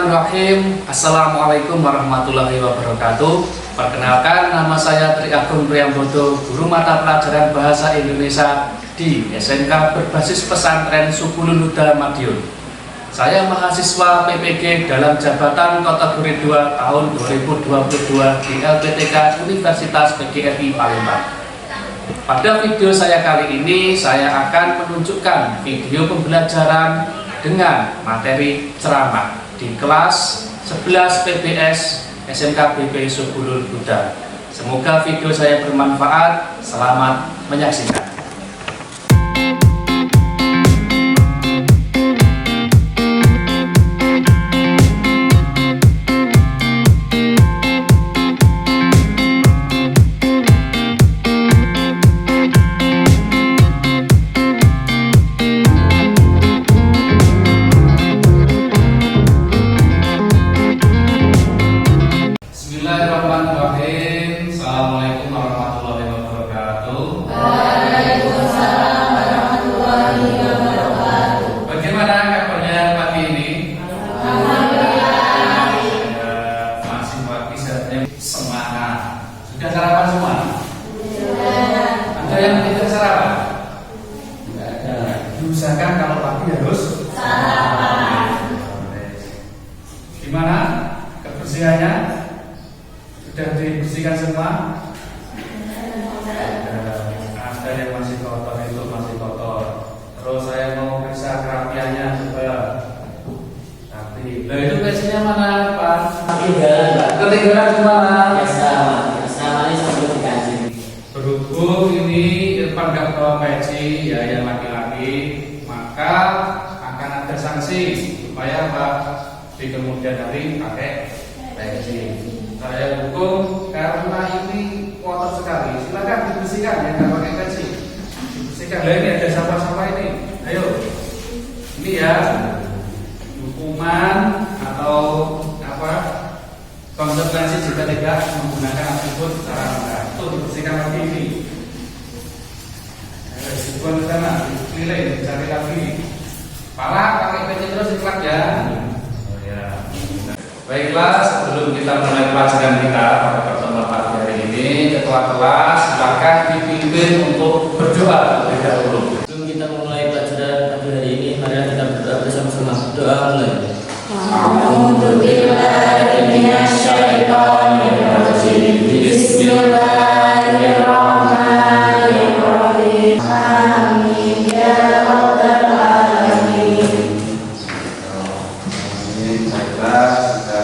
Bismillahirrahmanirrahim. Assalamualaikum warahmatullahi wabarakatuh. Perkenalkan, nama saya Tri Agung Priambodo, guru mata pelajaran Bahasa Indonesia di SMK berbasis pesantren Subulul Huda Madiun. Saya mahasiswa PPG dalam jabatan kategori 2 tahun 2022 di LPTK Universitas PGRI Palembang. Pada video saya kali ini, saya akan menunjukkan video pembelajaran dengan materi ceramah di kelas 11 PBS SMK BP Subulul Huda. Semoga video saya bermanfaat. Selamat menyaksikan. Bismillahirrahmanirrahim. Assalamualaikum warahmatullahi wabarakatuh. Waalaikumsalam warahmatullahi wabarakatuh. Bagaimana kabarnya pagi ini? Alhamdulillah. Masih pagi, saatnya semangat. Sudah sarapan semua? Sudah. Ada yang tidak sarapan? Tidak ada. Diusahakan kalau pagi harus Sarapan. Gimana kebersihannya? Sudah dibersihkan semua? Ada yang masih kotor, itu masih kotor. Terus saya mau periksa kerapiannya juga. Tapi, lah itu pecinya mana, Pak? Ketinggalan di mana? Sama ini sambil dikaji. Berhubung ini Irfan nggak bawa peci, ya yang laki-laki, maka akan ada sanksi supaya Pak di kemudian hari pakai peci. Saya hukum karena ini kotor sekali. Silakan dibersihkan ya, nggak pakai peci. Dibersihkan. Lah ini ada sampah-sampah ini. Ayo. Ini ya hukuman atau apa? Konsekuensi jika tidak menggunakan atribut secara lengkap. Itu dibersihkan lagi ini. Dibuang ke sana, dipilih, dicari lagi. Pala pakai peci terus ikhlas ya. Oh ya. Baiklah, sebelum kita mulai pelajaran kita pada pertemuan pagi hari ini, ketua kelas silakan dipimpin untuk berdoa terlebih dahulu. Sebelum kita memulai pelajaran pagi hari ini, mari kita berdoa bersama-sama. Doa mulai. A'udzubillahi minasyaitonirrajim. Bismillahirrahmanirrahim. Amin ya rabbal alamin. Baiklah, kita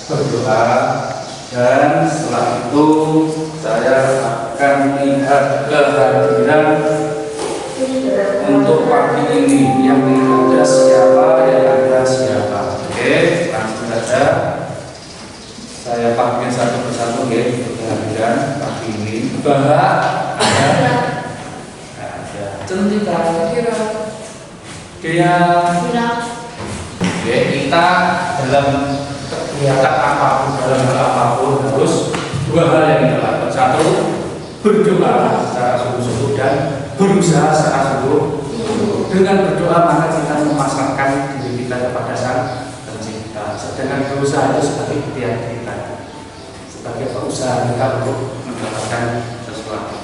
berdoa dan setelah itu saya akan melihat kehadiran untuk pagi ini. Yang ada siapa, yang ada siapa. Oke, langsung saja saya panggil satu persatu ya untuk kehadiran pagi ini. Bahwa ada Centika kira dia. Oke, kita dalam kegiatan apapun, dalam hal apapun harus dua hal yang kita lakukan. Satu, berdoa secara sungguh-sungguh dan berusaha secara sungguh-sungguh. Dengan berdoa maka kita memasrahkan diri kita kepada Sang Pencipta. Sedangkan berusaha itu sebagai ikhtiar kita, sebagai berusaha kita untuk mendapatkan sesuatu.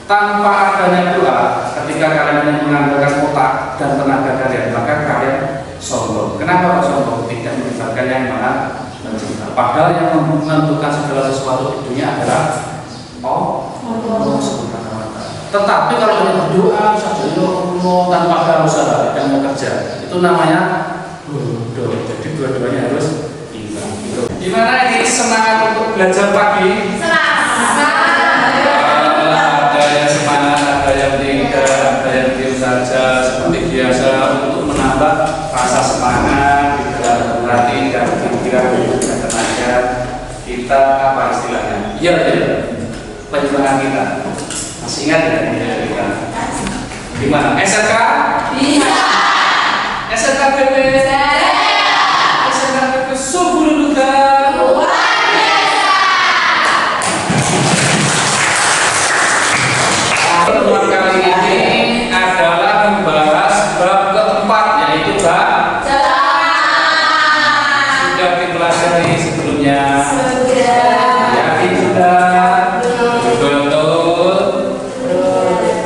Tanpa adanya doa, ketika kalian mengandalkan otak dan tenaga kalian, maka kalian sombong. Kenapa kok sombong? Tidak melibatkan yang Maha Pencipta. Padahal yang menentukan segala sesuatu di dunia adalah Allah Subhanahu wa Ta'ala. Tetapi kalau hanya berdoa saja tanpa ada usaha dan bekerja, itu namanya bodoh. Jadi dua-duanya harus imbang. Gimana ini semangat untuk belajar pagi? Ada yang semangat, ada yang tidak, ada yang diam saja seperti biasa untuk menambah rasa semangat di dalam hati dan pikiran dan tenaga kita. Apa istilahnya? Iya, penyemangat kita. Masih ingat ya kita? Gimana? SMK? Bisa. SMK BP? SMK BP Subulul Huda. Luar biasa. Pertemuan kali ini adalah membahas bab keempat, yaitu bab pelajari sebelumnya? Sudah. Yakin sudah? Betul.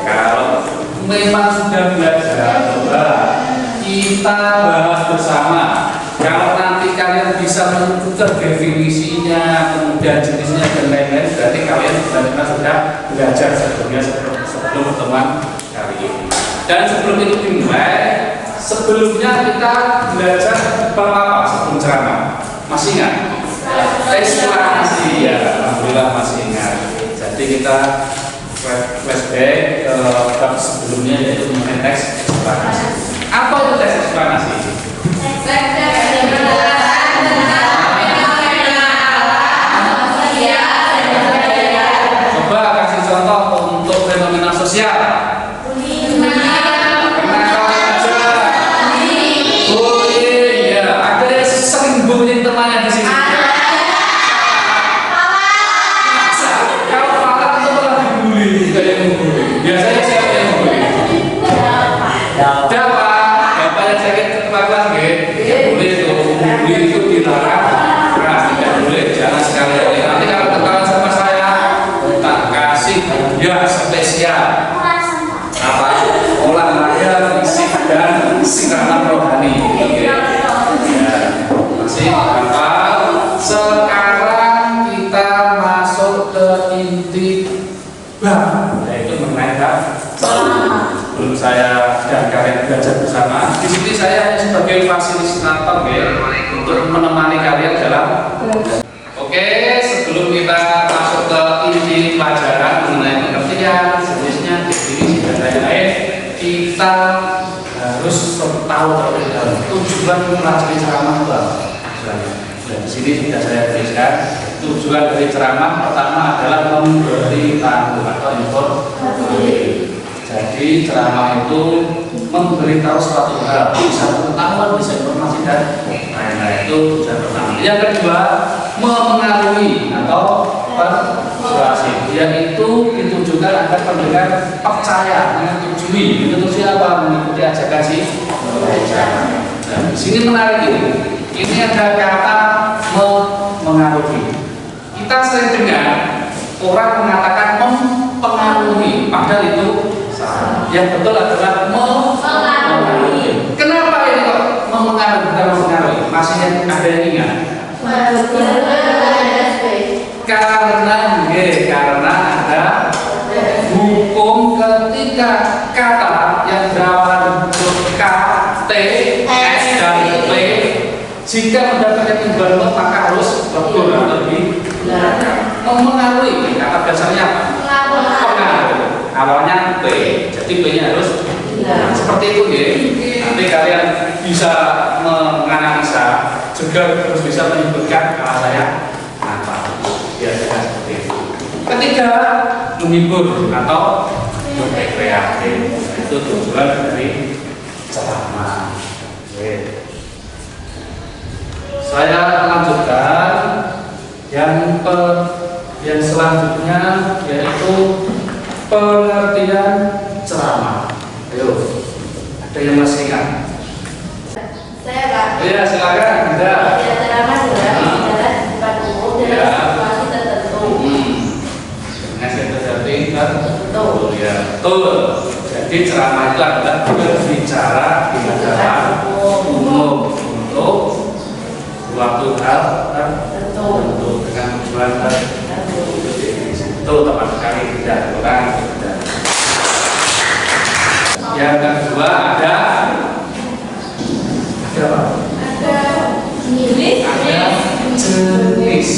Kalau memang sudah belajar, coba kita bahas bersama. Kalau nanti kalian bisa menemukan definisinya, kemudian jenisnya dan lain-lain, berarti kalian benar-benar sudah belajar sebelumnya sebelum pertemuan kali ini. Dan sebelum itu dimulai, sebelumnya kita belajar apa sebelum ceramah? Masih ingat? Eksplanasi ya, alhamdulillah masih ingat. Jadi kita flashback ke bab sebelumnya yaitu mengenai teks eksplanasi. Apa itu teks eksplanasi? Coba kasih contoh untuk fenomena sosial. Bullying temannya di sini. Kalau malah itu malah dibully, tidak yang membuli. Biasanya siapa yang membuli? Bapak yang sakit kepala boleh itu. Bully itu dilarang. Keras tidak boleh. Jangan sekali-kali. Nanti kalau ketahuan sama saya, tak kasih hadiah spesial. Apa? Olahraga fisik dan siraman rohani. Sekarang kita masuk ke inti bab, yaitu mengenai bab. Belum saya dan kalian belajar bersama. Di sini saya sebagai fasilitator untuk menemani kalian dalam. Oke, sebelum kita masuk ke inti pelajaran mengenai pengertian, jenisnya, definisi dan lain-lain, kita harus tahu terlebih dahulu tujuan mempelajari ceramah itu apa. Di sini sudah saya tuliskan tujuan dari ceramah pertama adalah memberitahu atau informasi. Jadi ceramah itu memberitahu suatu hal, bisa pengetahuan, bisa informasi dan lain-lain. Itu tujuan pertama. Yang kedua, memengaruhi atau persuasi, yaitu ditujukan agar pendengar percaya, menyetujui apa, mengikuti ajakan si pembicara. Nah, di sini menarik ini. Ini ada kata mempengaruhi. Kita sering dengar orang mengatakan mempengaruhi, padahal itu salah. Yang betul adalah mempengaruhi. Kenapa ini kok mempengaruhi bukan mempengaruhi? Masih ada yang ingat? Karena ada hukum ketika kata yang berawal bentuk K, T, S dan P jika mendapatkan imbalan maka harus betul atau mempengaruhi. Kata dasarnya apa? Pengaruh. Awalnya P, jadi P-nya harus seperti itu ya. Nanti kalian bisa menganalisa juga harus bisa menyebutkan alasannya apa. Biasanya seperti itu. Ketiga, menghibur atau rekreatif. Itu tujuan dari ceramah. Saya lanjutkan yang selanjutnya yaitu pengertian ceramah. Ayo, ada yang masih ingat? Saya Pak. Iya, silakan. Ada. Ya, ceramah adalah bicara di depan umum dalam situasi tertentu. Betul. Ya, betul. Jadi ceramah itu adalah berbicara di hadapan umum untuk suatu hal tertentu dengan tujuan tertentu. Itu tepat sekali, tidak kurang. Yang kedua ada apa? Ada jenis.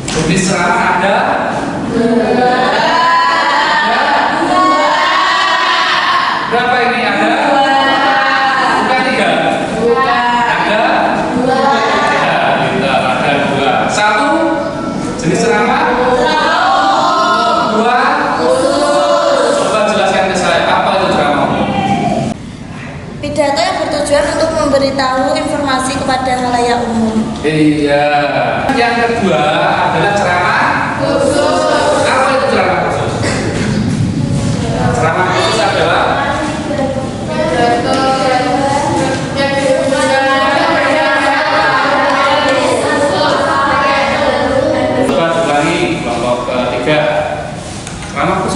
Jenis ceramah ada. Berapa ini ada? Bukan 3. Ada? Ya, ada 2. 1 jenis ceramah. 2 coba jelaskan ke saya apa itu ceramah. Pidato yang bertujuan untuk memberitahu informasi kepada khalayak umum. Iya. Yang kedua adalah ceramah khusus. Apa itu ceramah khusus? Ceramah khusus adalah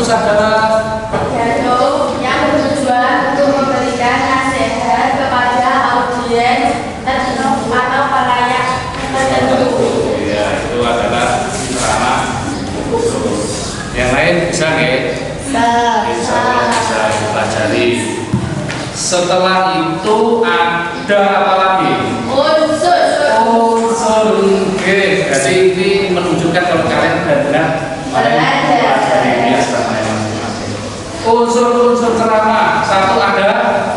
bagus adalah Pidato yang bertujuan untuk memberikan nasihat kepada audiens tertentu atau pelayak tertentu. ya itu adalah ceramah. Yang lain bisa nggak? Insya Allah bisa dipelajari. Setelah itu ada apa lagi? Unsur. Unsur. Oke, berarti ini menunjukkan kalau kalian benar-benar pelajari ini asrama yang masing-masing. Unsur-unsur ceramah. Satu ada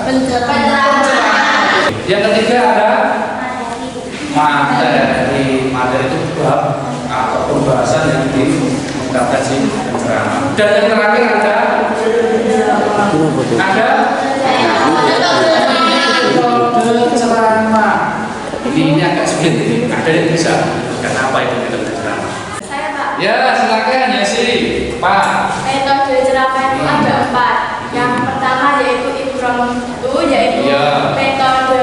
Pencerahan. yang ketiga ada materi. Materi itu bab atau pembahasan yang didapat di ceramah. Dan yang terakhir ada metode ceramah. Ini agak sulit ini. Ada yang bisa. Kenapa itu metode ceramah? Saya Pak. Ya silakan ya sih, Pak. Metode ceramah itu ada 4. Yang pertama yaitu impromptu, yaitu Ya. metode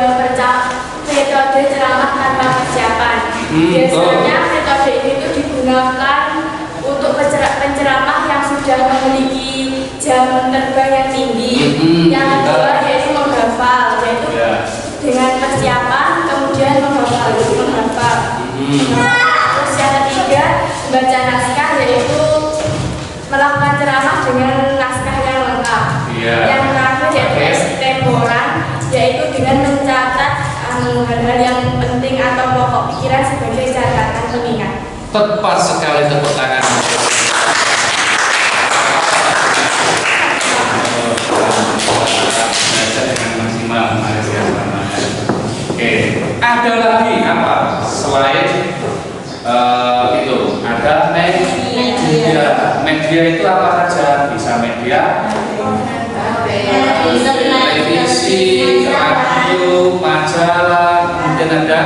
ceramah tanpa persiapan. Biasanya metode ini itu digunakan untuk penceramah yang sudah memiliki jam terbang yang tinggi. Yang kedua yaitu menghafal, yaitu dengan persiapan kemudian menghafal. Terus yang ketiga membaca naskah, yaitu melakukan ceramah dengan naskah yang lengkap. Yang terakhir yaitu ekstemporan, yaitu dengan mencatat hal-hal yang penting atau pokok pikiran sebagai catatan pengingat. Tepat sekali tepuk tangan. Belajar dengan maksimal. Oke, ada lagi apa selain itu? Ada media. Media itu apa saja? Bisa media televisi, radio, majalah, kemudian ada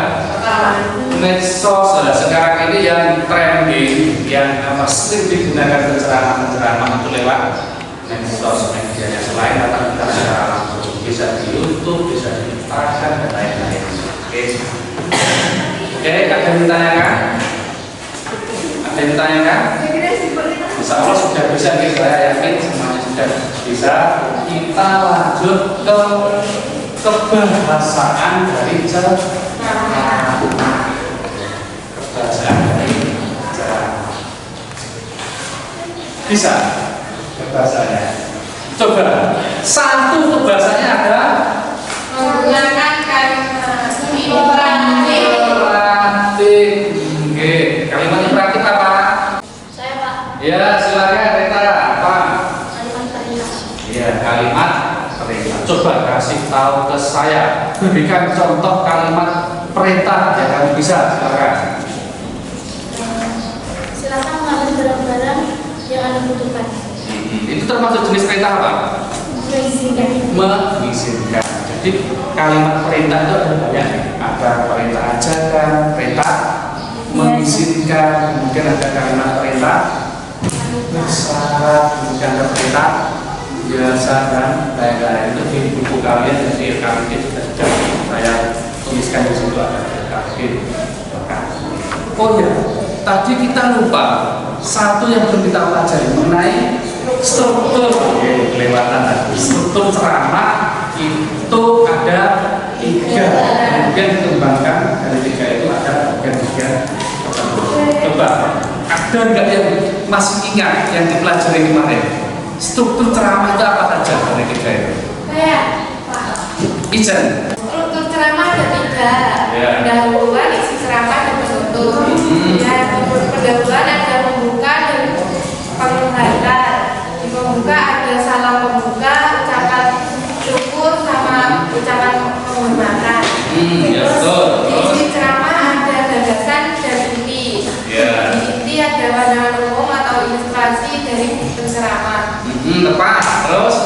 medsos. Sekarang ini yang trending, yang sering digunakan penceramah itu lewat medsos. Medianya selain datang kita secara langsung, bisa di YouTube, bisa di Instagram dan lain-lain. Oke, ada yang ditanyakan? Ada yang ditanyakan? Insya Allah sudah bisa, saya yakin semuanya sudah bisa. Kita lanjut ke kebahasaan dari ceramah. Kebahasaan dari ceramah. Bisa kebahasaannya. Coba satu kebahasaannya ada Menggunakan kalimat imperatif. Kalimat imperatif apa? Saya Pak. Ya silakan Rita. Apa? Kalimat perintah. Ya kalimat perintah. Coba kasih tahu ke saya. Berikan contoh kalimat perintah yang kalian bisa. Silakan. Silakan mengambil barang-barang yang Anda butuhkan. Itu termasuk jenis perintah apa? Mengizinkan. Mengizinkan. Jadi kalimat perintah itu ada banyak. Ada perintah ajakan, perintah mengizinkan, kemudian ada kalimat perintah syarat, kemudian ada perintah biasa dan lain-lain. Itu di buku kalian, jadi kalian sudah saya tuliskan di situ ada kalian. Oh ya, tadi kita lupa satu yang belum kita pelajari mengenai struktur. Kelewatan tadi. Struktur ceramah itu ada 3, kemudian dikembangkan dari 3 itu ada bagian-bagian. Coba, ada nggak yang masih ingat yang dipelajari kemarin? Struktur ceramah itu apa saja dari 3 itu? Saya Pak. Ijen. Struktur ceramah ada 3. Ya. Pendahuluan, isi ceramah, dan penutup. Ya, pendahuluan ada pembuka dan penghayatan. Di pembuka ada salam pembuka, ucapan syukur sama ucapan penghormatan. Ya, betul. Di isi ceramah ada gagasan dan inti. Ya. Di inti ada pandangan umum atau ilustrasi dari penceramah. Tepat. Terus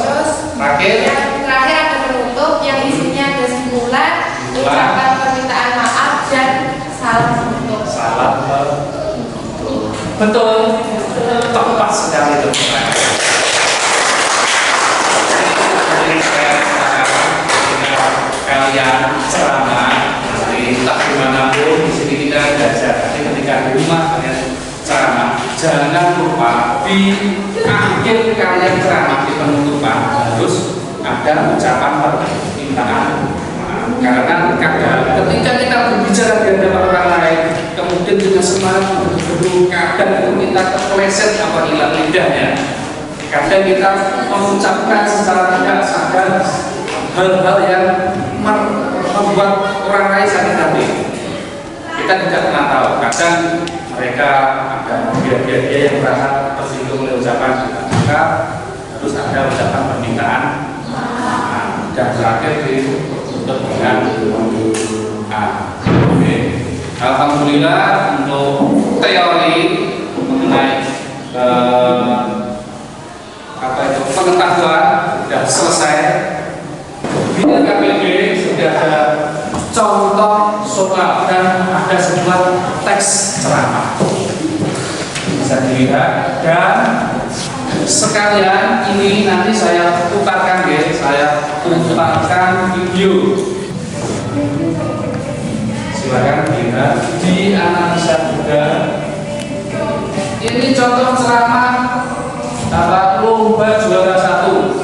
terakhir. Yang terakhir ada penutup yang isinya ada simpulan, ucapan permintaan maaf dan salam penutup. Salam betul. Tepat sekali itu. Kalian ceramah nanti tak dimanapun di sini kita belajar. Nanti ketika di rumah kalian ceramah jangan lupa di akhir kalian ceramah di penutupan harus ada ucapan permintaan. Karena kadang ketika kita berbicara di hadapan orang lain, kemudian dengan semangat bergerak, kadang itu kita terpeleset apa hilang lidahnya. Kadang kita mengucapkan secara tidak sadar hal-hal yang membuat orang lain sakit hati. Kita tidak pernah tahu. Kadang mereka ada dia yang merasa tersinggung oleh ucapan kita, maka harus ada ucapan permintaan. Dan terakhir untuk dengan alhamdulillah untuk teori mengenai pengetahuan sudah selesai. Di KPB sudah ada contoh soal dan ada sebuah teks ceramah bisa dilihat, dan sekalian ini nanti saya putarkan video. Silakan dilihat, dianalisa juga. Ini contoh ceramah lomba juara 1.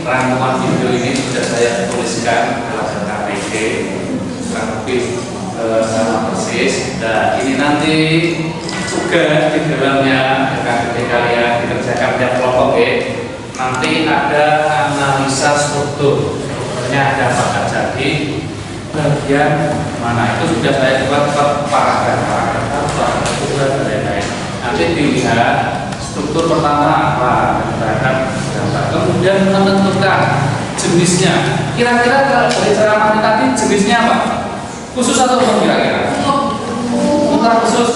Rangkuman video ini sudah saya tuliskan dalam KPG kurang lebih sama persis. Dan ini nanti juga di dalamnya KPG kalian dikerjakan tiap kelompok ya. Nanti ada analisa struktur, strukturnya ada apa saja di bagian mana itu sudah saya buat per paragraf itu dan lain-lain. Nanti dilihat struktur pertama apa, kemudian menentukan jenisnya. Kira-kira kalau dari ceramah tadi jenisnya apa? Khusus atau umum kira-kira? Umum khusus?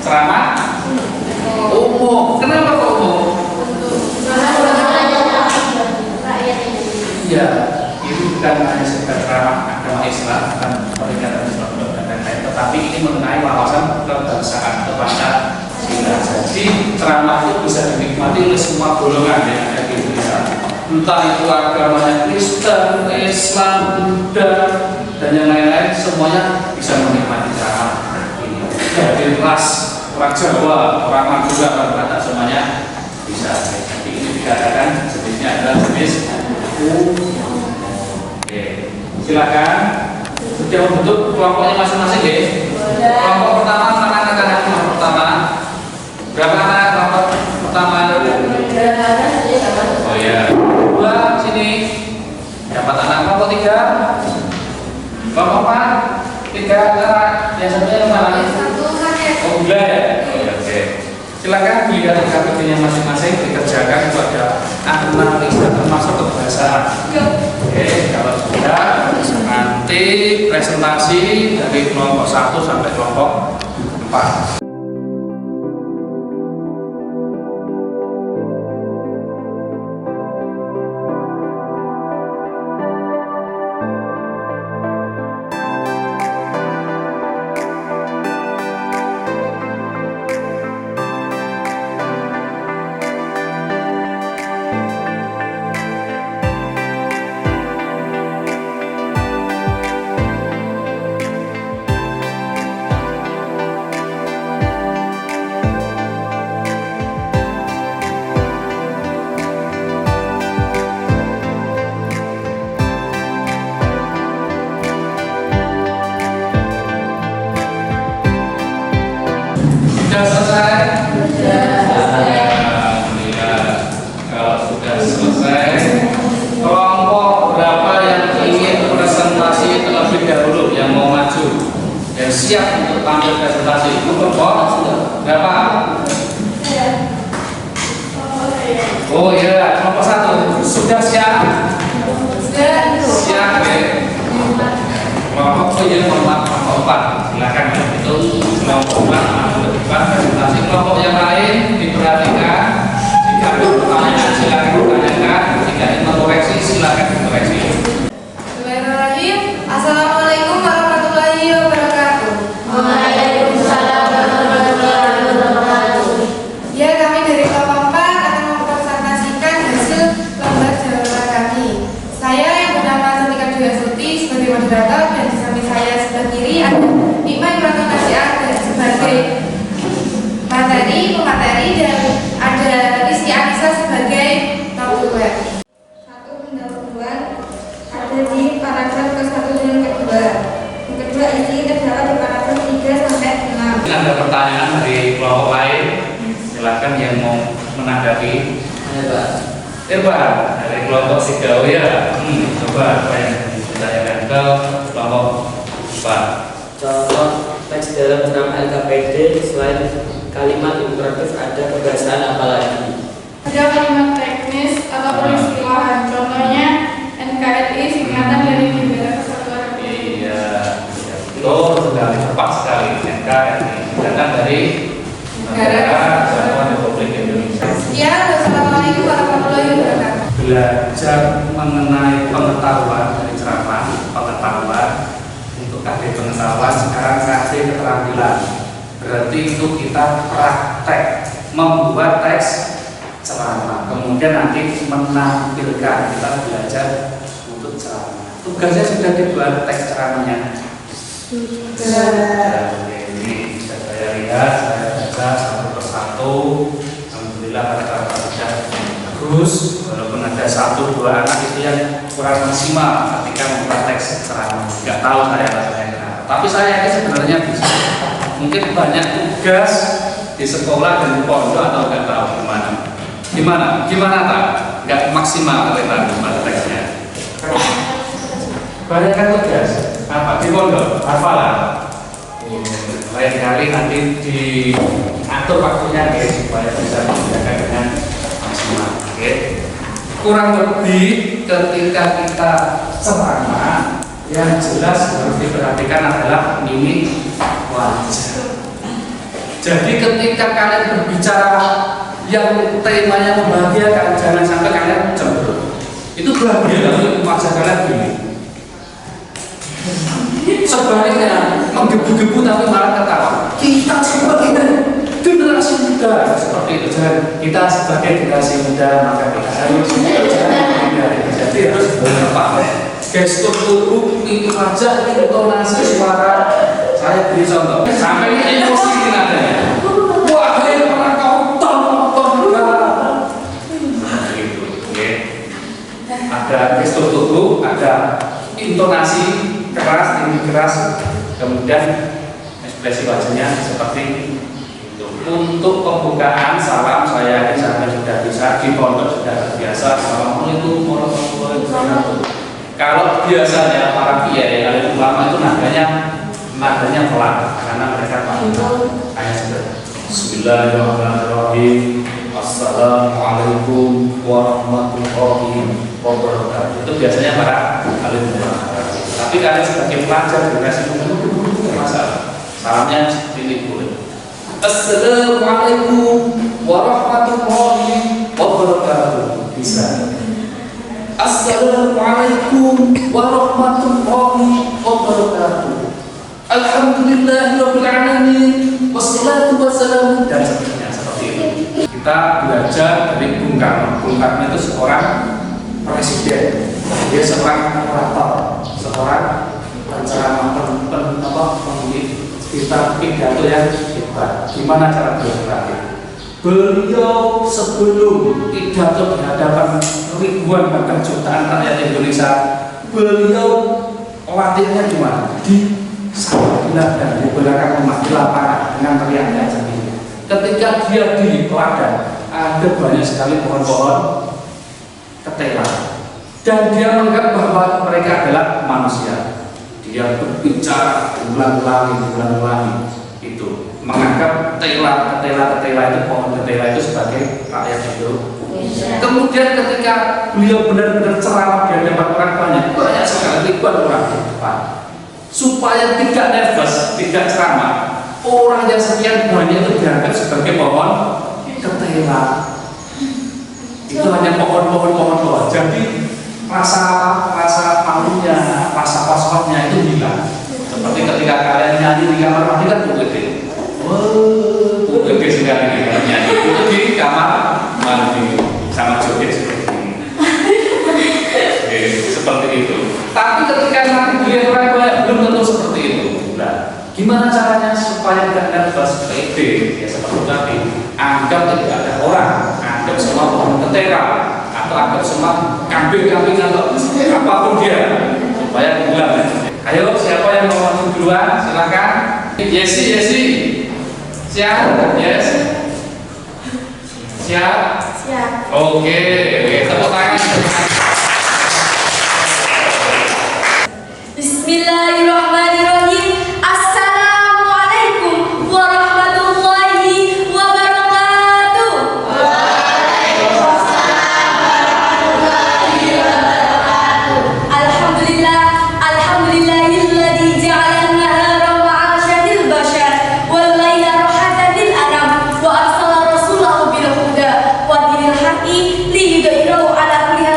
Ceramah? Umum. Kenapa kok umum? Iya, itu bukan hanya sekedar ceramah agama Islam, bukan peringatan Islam dan lain-lain, tetapi ini mengenai wawasan kebangsaan kepada kita. Jadi ceramah itu bisa dinikmati oleh semua golongan yang ada di Indonesia. Entah itu agamanya Kristen, Islam, Buddha, dan yang lain-lain, semuanya bisa menikmati ceramah ini. Dari ras, orang Jawa, orang Madura, orang Batak, semuanya bisa. Jadi ini dikatakan jenisnya adalah jenis umum. Oke, silakan. Sudah membentuk kelompoknya masing-masing ya. Kelompok pertama, anak-anak kelompok pertama. Berapa anak kelompok pertama? Oh ya, dua sini. Dapat anak kelompok tiga. Kelompok empat, tiga anak. Yang satunya yang mana? Oh, gula ya. Oke. Silakan dilihat KTP-nya masing-masing, dikerjakan kepada analisa termasuk kebahasaan. Oke, kalau sudah nanti presentasi dari kelompok 1 sampai kelompok 4. Sudah selesai? Alhamdulillah. Kalau sudah selesai, kelompok berapa yang ingin presentasi terlebih dahulu, yang mau maju, yang siap untuk tampil presentasi? Kelompok berapa? Oh iya, kelompok 1 sudah siap? Siap ya. Kelompok kelompok 4 silakan itu kelompok 4 presentasi. Kelompok yang lain diperhatikan, jika ada pertanyaan silakan ditanyakan, jika ingin mengkoreksi silakan dikoreksi. Bismillahirrahmanirrahim. Assalamualaikum warahmatullahi wabarakatuh. Waalaikumsalam warahmatullahi wabarakatuh. Ya, kami dari kelompok 4 akan mempresentasikan hasil lomba jawaban kami. Saya yang bernama Cantika Dwi Astuti sebagai moderator, dan di samping saya sebelah kiri ada Ima Ibrahim Nasiah sebagai pemateri, dan ada Rizky Anissa sebagai narasumber. Satu pendahuluan ada di paragraf ke-1 dan ke-2. Yang kedua isi terdapat di paragraf 3 sampai 6. Ada pertanyaan dari kelompok lain, silakan yang mau menanggapi. Ya Pak. Irfan dari kelompok 3. Oh ya, coba apa yang ditanyakan ke kelompok 4. Contoh teks dalam ceramah LKPD selain kalimat imperatif ada kebahasaan apa lagi? Ada kalimat teknis atau peristilahan, contohnya NKRI singkatan dari Negara Kesatuan Republik. Iya, betul sekali, tepat sekali. NKRI singkatan dari Negara Kesatuan Republik Indonesia. Sekian, wassalamualaikum warahmatullahi wabarakatuh. Belajar mengenai pengetahuan dari ceramah, pengetahuan untuk KD pengetahuan, sekarang KD keterampilan. Berarti itu kita praktek membuat teks ceramah, kemudian nanti menampilkan, kita belajar untuk ceramah. Tugasnya sudah dibuat teks ceramahnya. Sudah. Ini bisa saya lihat, saya baca satu persatu. Alhamdulillah kata-kata sudah bagus. Walaupun ada 1-2 anak itu yang kurang maksimal ketika membuat teks ceramah. Nggak tahu saya rasanya kenapa. Tapi saya yakin sebenarnya bisa. Mungkin banyak tugas di sekolah dan di pondok atau nggak tahu gimana tak nggak maksimal kita membuat teksnya. Banyak kan tugas apa di pondok hafalan. Lain kali nanti diatur waktunya ya, supaya bisa dikerjakan dengan maksimal. Oke. kurang lebih ketika kita ceramah yang jelas harus diperhatikan adalah mimik wajah. Jadi ketika kalian berbicara yang temanya membahagiakan, jangan sampai kalian cemberut. Itu bahagia kalau wajah kalian gini. Sebaliknya menggebu-gebu tapi malah ketawa. Kita sebagai generasi muda seperti itu. Kita sebagai generasi muda maka kita harus jadi harus berapa gestur tubuh, mimik wajah, intonasi suara. Saya beri contoh sampai ini emosi nadanya. Wah, ini orang kau tonton gitu, oke. Ada gestur tubuh, ada intonasi keras, tinggi keras, kemudian ekspresi wajahnya seperti itu. Untuk pembukaan salam saya yakin sampai sudah bisa di pondok sudah terbiasa. Assalamualaikum warahmatullahi wabarakatuh. Kalau biasanya para kiai yang ulama itu nadanya pelan karena mereka paham ayat sudah. Bismillahirrahmanirrahim. Assalamualaikum warahmatullahi wabarakatuh. Itu biasanya para alim ulama. Tapi kalian sebagai pelajar generasi muda itu masalah. Salamnya seperti ini boleh. Assalamualaikum warahmatullahi wabarakatuh. Bisa. Assalamualaikum warahmatullahi wabarakatuh. Alhamdulillahirabbil alamin. Wassalatu wassalamu dan seterusnya seperti itu. Kita belajar dari Bung Karno. Bung Karno itu seorang presiden. Dia seorang orator, seorang penceramah, kita pidato yang hebat. Gimana cara beliau? Beliau sebelum pidato di hadapan ribuan bahkan jutaan rakyat Indonesia, beliau latihannya di mana? Di sawah dan di belakang rumah di lapangan dengan teriaknya sendiri. Ketika dia di ladang, ada banyak sekali pohon-pohon ketela. Dan dia menganggap bahwa mereka adalah manusia. Dia berbicara ulang-ulangi itu, menganggap ketela itu pohon ketela itu sebagai rakyat hidup. Kemudian ketika beliau benar-benar ceramah di hadapan orang banyak sekali ribuan orang di depan, supaya tidak nervous, tidak ceramah, orang yang sekian banyak itu dianggap sebagai pohon ketela. Itu hanya pohon. Jadi rasa malunya, rasa was-wasnya itu hilang. Seperti ketika kalian nyanyi di kamar mandi kan Bu gede. Bu gede sekali nyanyi itu di kamar mandi sama joget seperti ini. Oke, seperti itu. Tapi ketika nanti dilihat orang banyak belum tentu seperti itu. Nah, gimana caranya supaya tidak nervous? Pede, ya seperti tadi. Anggap tidak ada orang, anggap semua pohon ketela. Atau anggap semua kambing atau apapun dia supaya hilang. Ayo siapa yang mau masuk duluan silakan. Yesi siap. Yes siap. Oke, tepuk tangan. Bismillahirrahmanirrahim. Assalamualaikum warahmatullahi wabarakatuh. Alhamdulillahilladzi ja'ala an-nahara ma'asyan lil bashar wal laila rahatan lil anam wa arsala rasulahu bil huda wa dinil haqqi liyudhhirahu ala kulli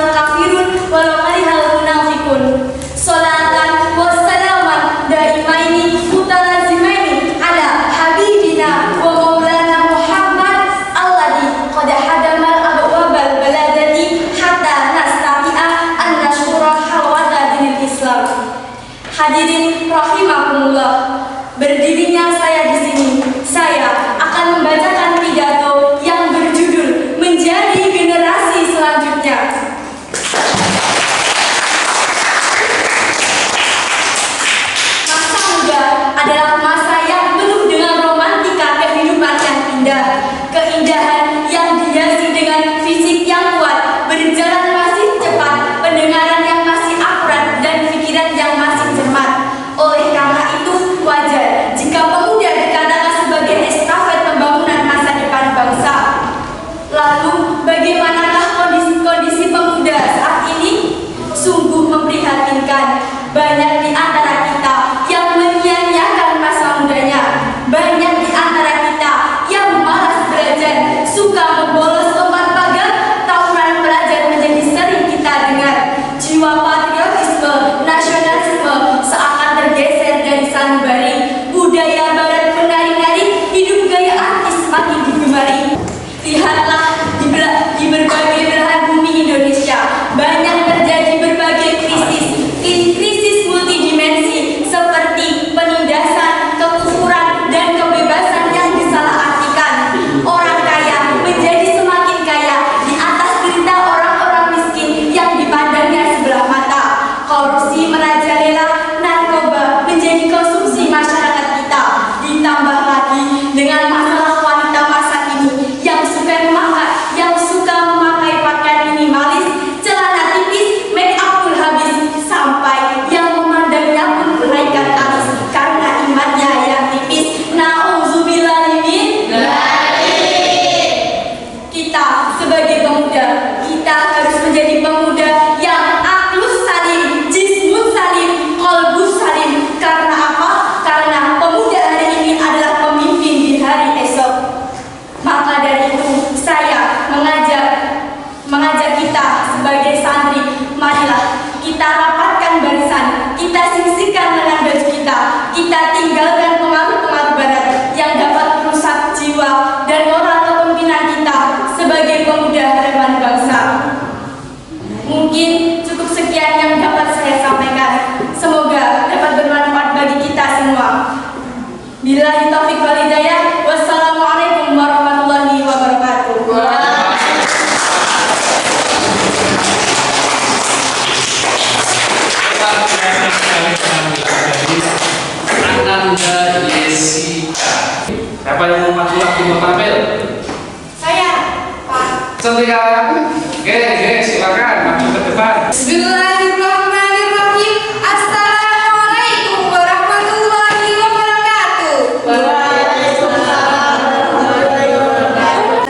Anda Jessica. Siapa yang mau maju lagi mau tampil? Saya, Pak. Cantika. Oke, silakan maju ke depan. Bismillahirrahmanirrahim. Assalamualaikum warahmatullahi wabarakatuh.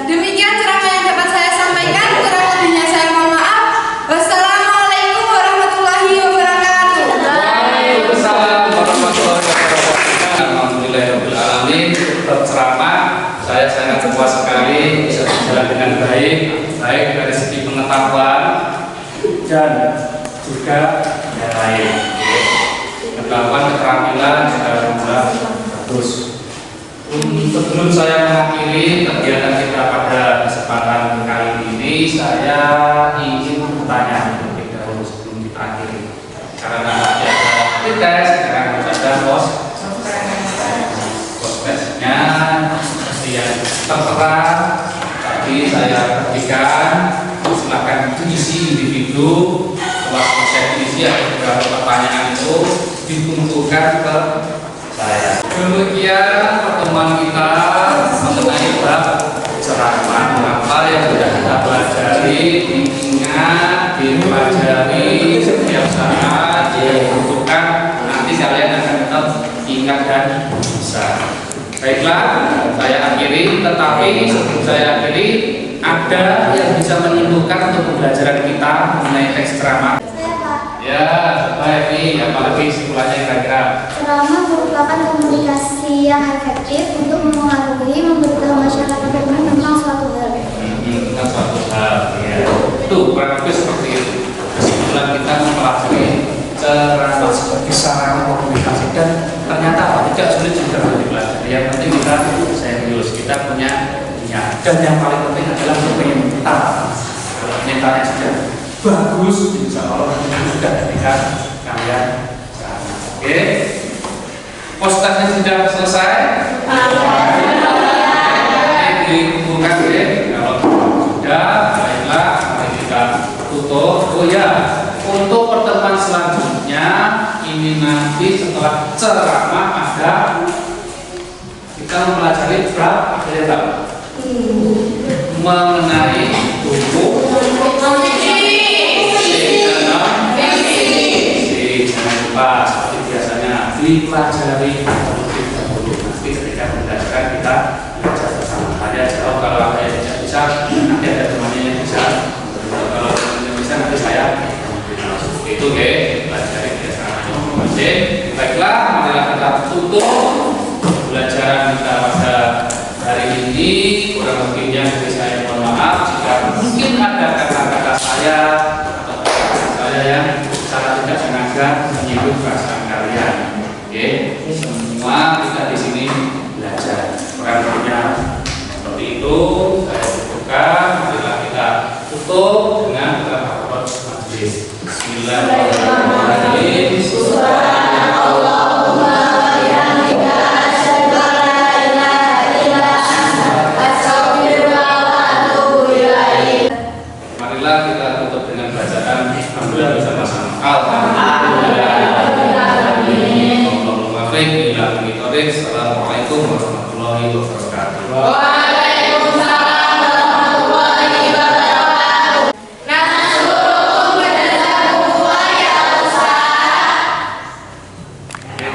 Demikian ceramah yang dapat saya sampaikan. Kurang lebihnya saya mohon maaf. Wassalamualaikum warahmatullahi wabarakatuh. Waalaikumsalam warahmatullahi wabarakatuh. Alhamdulillahirabbil alamin. Untuk ceramah saya sangat puas sekali bisa berjalan dengan baik dari segi pengetahuan dan juga yang lain. Pengetahuan, keterampilan juga bagus. Sebelum saya mengakhiri kegiatan kita pada kesempatan kali ini, saya ingin bertanya terlebih dahulu sebelum kita akhiri. Karena ada tes, sekarang harus ada pos tesnya, pasti yang tertera. Tadi saya perhatikan, silakan isi individu. Setelah selesai isi ada beberapa pertanyaan itu dikumpulkan ke saya. Demikian pertemuan kita mengenai bab ceramah. Apa yang sudah kita pelajari, diingat, dipelajari setiap saat dibutuhkan. Nanti kalian akan tetap ingat dan bisa. Baiklah, saya akhiri. Tetapi sebelum saya akhiri, ada yang bisa menyimpulkan untuk pembelajaran kita mengenai teks ceramah. Saya Pak. Ya, baik nih. Apalagi simpulannya kira-kira? Ceramah merupakan komunikasi yang efektif untuk mempengaruhi memberitahu masyarakat umum tentang suatu hal. Tentang suatu hal, ya. Itu kurang lebih seperti itu. Kesimpulan kita mempelajari ceramah sebagai sarana komunikasi dan ternyata tidak sulit juga untuk dipelajari. Yang penting kita serius, kita punya niat. Dan yang paling penting adalah mental. Kalau mentalnya sudah bagus, insya Allah itu sudah ketika kalian sana. Oke, postnya sudah selesai. Dikumpulkan ya. Kalau sudah, baiklah, mari kita tutup. Oh ya, untuk pertemuan selanjutnya ini nanti setelah ceramah ada kita mempelajari bab mengenai tubuh. Jangan lupa seperti biasanya dipelajari terlebih dahulu. Nanti ketika pembelajaran kita belajar bersama. Hanya jawab kalau ada yang tidak bisa, nanti ada temannya yang bisa. Kalau temannya bisa nanti saya itu pelajari biasanya. Baiklah, marilah kita tutup pembelajaran kita pada hari ini. Kurang lebihnya dari saya mohon maaf jika mungkin ada kata-kata saya atau kata saya yang secara tidak sengaja menyinggung perasaan kalian. Oke, semua kita di sini belajar. Kurang lebihnya seperti itu. Saya cukupkan. Marilah kita tutup dengan beberapa majelis. Bismillahirrahmanirrahim. Marilah kita tutup dengan bacaan alhamdulillah bersama-sama. Alhamdulillah. Assalamualaikum warahmatullahi wabarakatuh.